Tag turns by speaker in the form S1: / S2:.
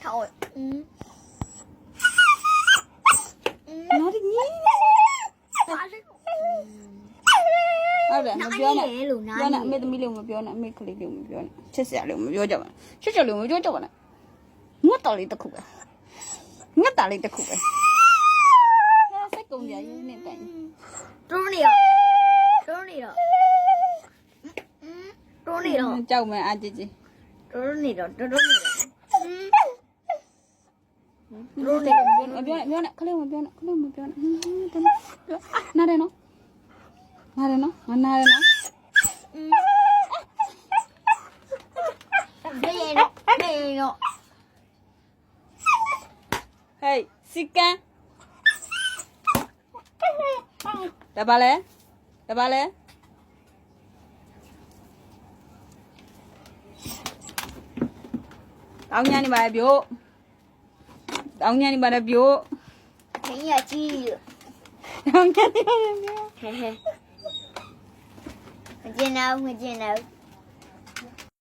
S1: 好，
S2: 哪里你？ဟုတ်တယ်မပြောနဲ့ပြောနဲ့အမေသမီးလေးမပြောနဲ့အမေကလေးလေးမပြောနဲ့ချစ်စရာလေးမပြောကြပါနဲ့ချစ်စရာလေးမပြောကြပါနဲ့ငတ်တော်လေးတစ်ခုပဲငတ်တာလေးတစ်ခုပဲစိတ်ကုန်ကြရင်းနဲ့တိုင်
S1: 多你了，多你了，多你了，
S2: ကြောက်မယ်အကြည့်ကြည့်
S1: 多你了，多你了，多你了，
S2: မပြောနဲ့ပြောနဲ့ကလေးမပြောနဲ့ကလေးမပြောနဲ့နားတယ်နော်နားတယ်နော်မနားတယ်နော်
S1: 没有，没有，
S2: ဟေးစီကန်တပါလဲတပါလဲတောင်းညနေပါလေပြို့တောင်းညနေပါလေပြို့
S1: 没有鸡，
S2: တောင်းညနေပါလေပြို့
S1: 嘿嘿，我见到，我见到。